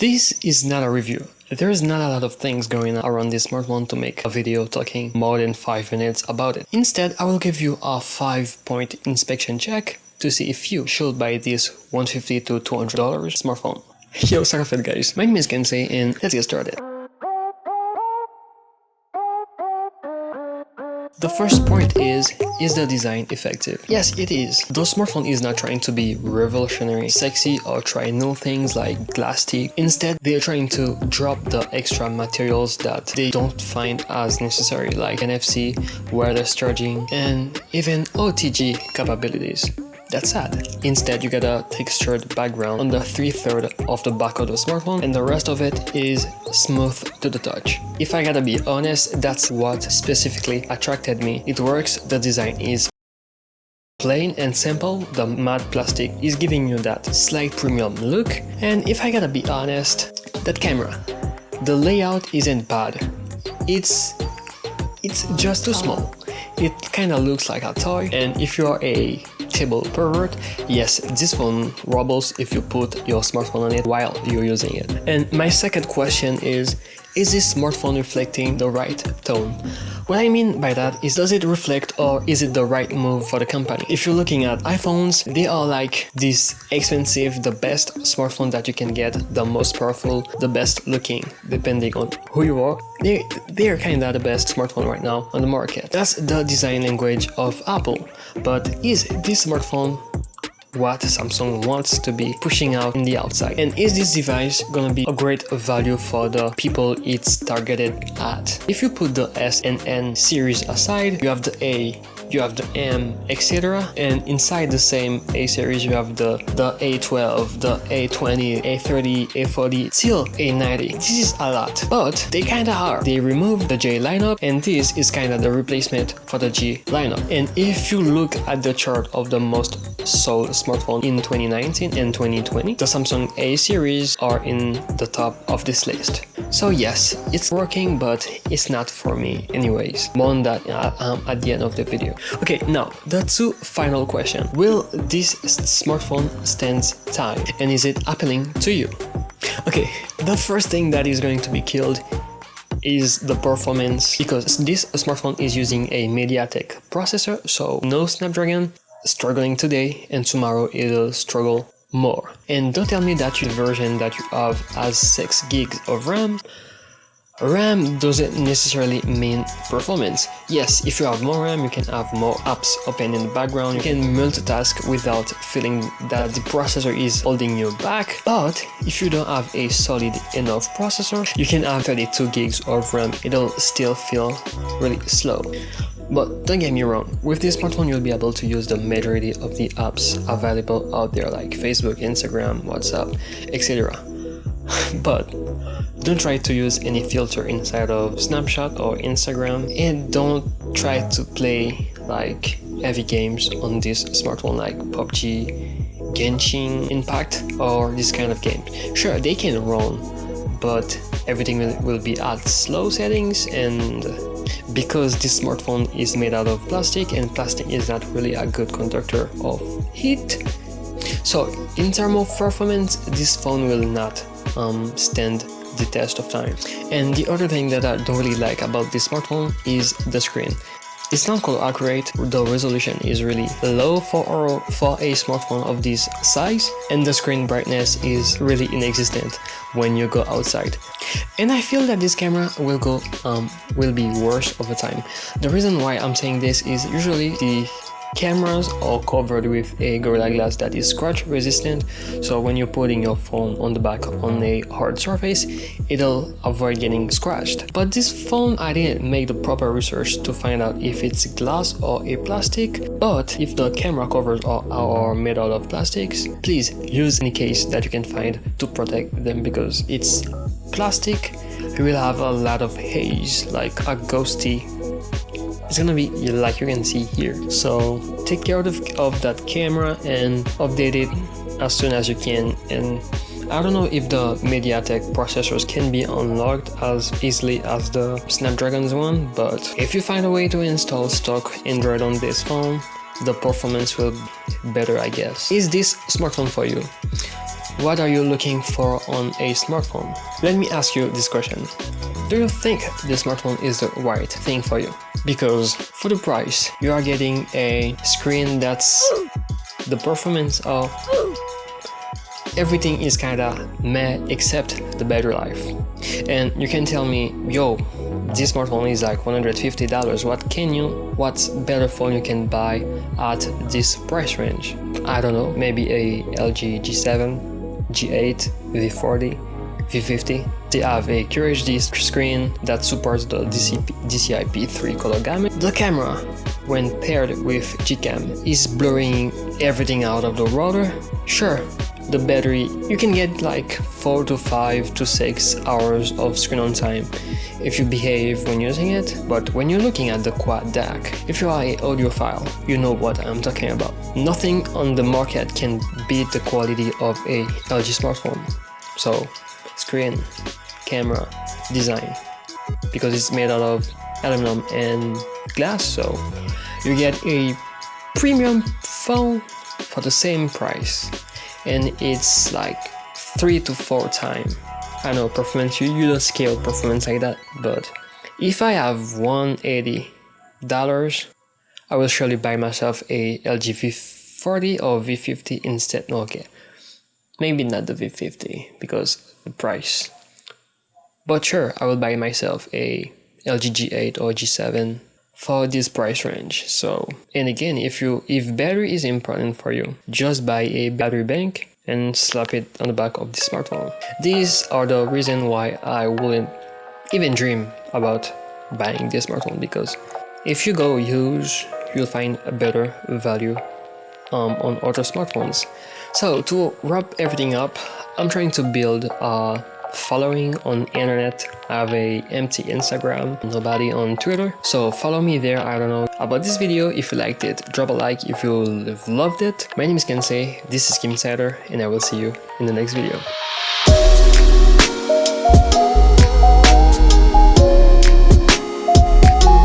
This is not a review. There's not a lot of things going on around this smartphone to make a video talking more than 5 minutes about it. Instead, I will give you a 5-point inspection check to see if you should buy this $150 to $200 smartphone. Yo, Sarafet guys, my name is Gensei and let's get started. The first point is the design effective? Yes, it is. The smartphone is not trying to be revolutionary, sexy, or try new things like plastic. Instead, they are trying to drop the extra materials that they don't find as necessary, like NFC, wireless charging, and even OTG capabilities. That's sad. Instead, you got a textured background on the 3/3 of the back of the smartphone, and the rest of it is smooth to the touch. If I gotta be honest, that's what specifically attracted me. It works, the design is plain and simple, the matte plastic is giving you that slight premium look, and if I gotta be honest, that camera, the layout isn't bad. It's just too small. It kinda looks like a toy, and if you're a table pervert, yes, this phone wobbles if you put your smartphone on it while you're using it. And my second question is this smartphone reflecting the right tone? What I mean by that is, does it reflect or is it the right move for the company? If you're looking at iPhones, they are like this expensive, the best smartphone that you can get, the most powerful, the best looking, depending on who you are. They're kinda the best smartphone right now on the market. That's the design language of Apple. But is this smartphone what Samsung wants to be pushing out in the outside? And is this device gonna be a great value for the people it's targeted at? If you put the S and N series aside, you have the A, you have the M, etc. And inside the same A series, you have the A12, the A20, A30, A40, till A90. This is a lot, but they kinda are. They removed the J lineup, and this is kinda the replacement for the G lineup. And if you look at the chart of the most sold smartphone in 2019 and 2020, the Samsung A series are in the top of this list. So yes, it's working, but it's not for me anyways. More on that at the end of the video. Okay, now the two final questions. Will this smartphone stand time, and is it appealing to you? Okay, the first thing that is going to be killed is the performance, because this smartphone is using a MediaTek processor, so no Snapdragon. Struggling today, and tomorrow it'll struggle more. And don't tell me that your version that you have has 6 gigs of RAM. RAM doesn't necessarily mean performance. Yes, if you have more RAM, you can have more apps open in the background, you can multitask without feeling that the processor is holding you back. But if you don't have a solid enough processor, you can have 32 gigs of RAM, it'll still feel really slow. But don't get me wrong, with this smartphone you'll be able to use the majority of the apps available out there, like Facebook, Instagram, WhatsApp, etc. But don't try to use any filter inside of Snapchat or Instagram, and don't try to play like heavy games on this smartphone like PUBG, Genshin Impact, or this kind of games. Sure, they can run, but everything will be at slow settings, and because this smartphone is made out of plastic, and plastic is not really a good conductor of heat. So in terms of performance, this phone will not stand the test of time. And the other thing that I don't really like about this smartphone is the screen. It's not color accurate, the resolution is really low for a smartphone of this size, and the screen brightness is really inexistent when you go outside. And I feel that this camera will be worse over time. The reason why I'm saying this is usually the cameras are covered with a Gorilla Glass that is scratch resistant, so when you're putting your phone on the back on a hard surface, it'll avoid getting scratched. But this phone, I didn't make the proper research to find out if it's glass or a plastic, but if the camera covers are made out of plastics, please use any case that you can find to protect them, because it's plastic, you will have a lot of haze, like a ghosty. It's gonna be like you can see here. So take care of that camera and update it as soon as you can. And I don't know if the MediaTek processors can be unlocked as easily as the Snapdragon's one, but if you find a way to install stock Android on this phone, the performance will be better, I guess. Is this smartphone for you? what are you looking for on a smartphone? Let me ask you this question. Do you think the smartphone is the right thing for you? Because for the price, you are getting a screen that's the performance of everything is kinda meh except the battery life. And you can tell me, yo, this smartphone is like $150. What's better phone you can buy at this price range? I don't know, maybe a LG G7, G8, V40, V50. They have a QHD screen that supports the DCI-P3 color gamut. The camera, when paired with Gcam, is blurring everything out of the router. Sure, the battery, you can get like 4 to 5 to 6 hours of screen on time if you behave when using it, but when you're looking at the quad DAC, if you are an audiophile, you know what I'm talking about. Nothing on the market can beat the quality of a LG smartphone. So, screen, camera, design, because it's made out of aluminum and glass, so you get a premium phone for the same price. And it's like 3 to 4 times. I know performance, you don't scale performance like that, but if I have $180, I will surely buy myself a LG V40 or V50 instead. Okay, maybe not the V50 because the price, but sure, I will buy myself a LG G8 or G7 for this price range. So, and again, if battery is important for you, just buy a battery bank and slap it on the back of the smartphone. These are the reasons why I wouldn't even dream about buying this smartphone, because if you go use, you'll find a better value on other smartphones. So to wrap everything up, I'm trying to build a following on internet. I have a empty Instagram, nobody on Twitter, so follow me there. I don't know about this video. If you liked it, drop a like. If you loved it, my name is Kensei, this is Kim Sater, and I will see you in the next video.